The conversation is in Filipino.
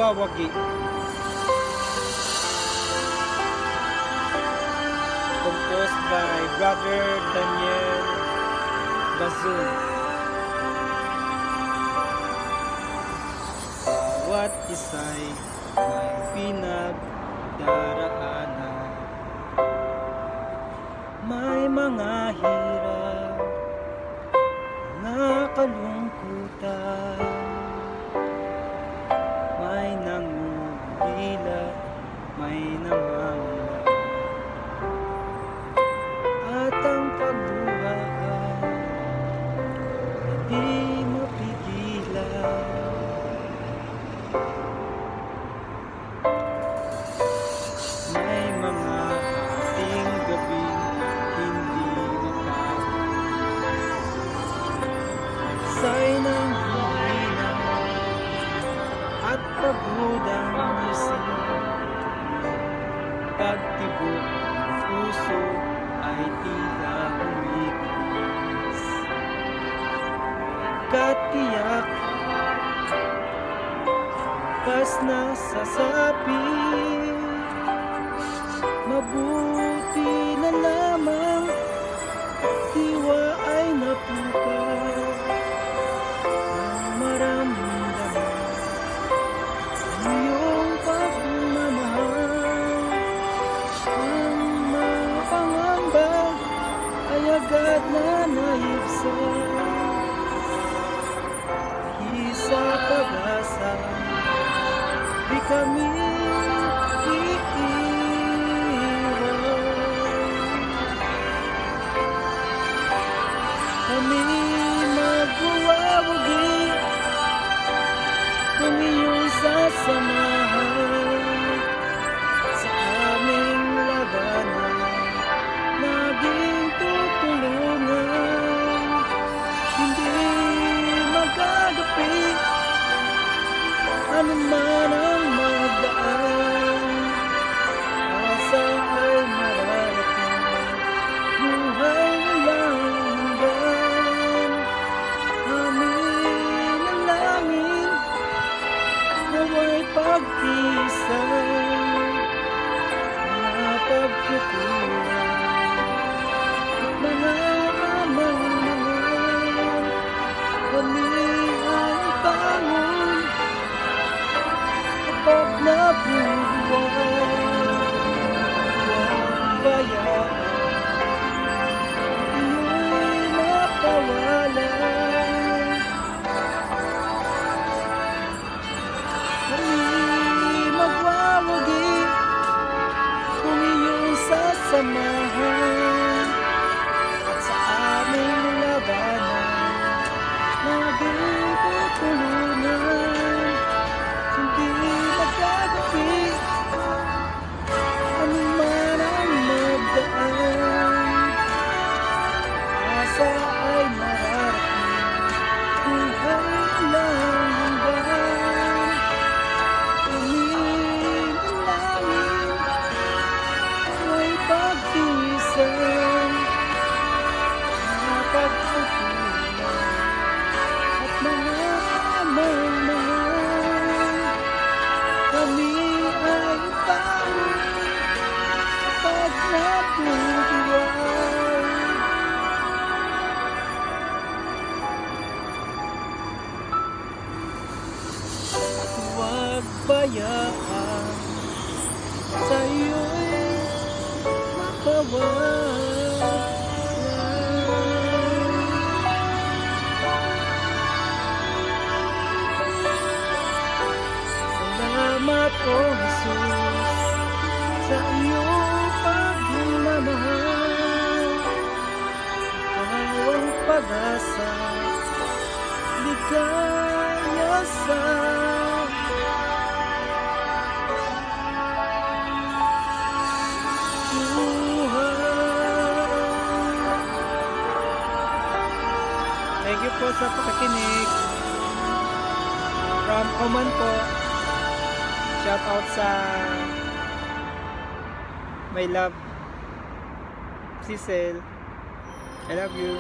Magwawagi. Composed by Brother Daniel Bazun. Bawat isa'y may pinagdaraanan, may mga hirap na kalungkutan, may nangungulila, may namamala, at ang pagbuhay hindi mapigilan. May mga ating gabing hindi mapagod, say ng hihina at pagod ang isip, pagtibok ng puso ay tila humigis, katiyak kas nasasabi, mabuti na lamang diwa ay napukaw ng maramdaman ang iyong pagmamahal. Ang mga pangamba ay agad na naibsan, isa pag-asa di kami kami magwawagi kung iyong sasamahan sa aming labanan, naging tutulungan, hindi magagapi anuman ang magdaan, asa ay mararating, buhay walang hanggan. Amin ang langin, nawa'y pagtiisan, mga pagkukulang at mga kamangmangan. Kami ay bangon kapag nabubuhay, huwag bayaan iyo'y mapawalan. Kami magwawagi kung iyong sasamahan, at sa aming labanan naging tutulungan, hindi magagapi anuman ang magdaan, asa ay mararating, buhay walang hanggan. Amin ang langin, may pagtiisan, mga pagkukulang at mga kamangmangan. Kami ay bangon kapag nabubuhay. Huwag bayaan sa iyo'y mapawalan. Salamat o Jesus sa iyong pagmamahal, ikaw ang pag-asa, ligaya sa thank you po sa pakikinig. From Oman po. Shout out sa my love Cecil. I love you.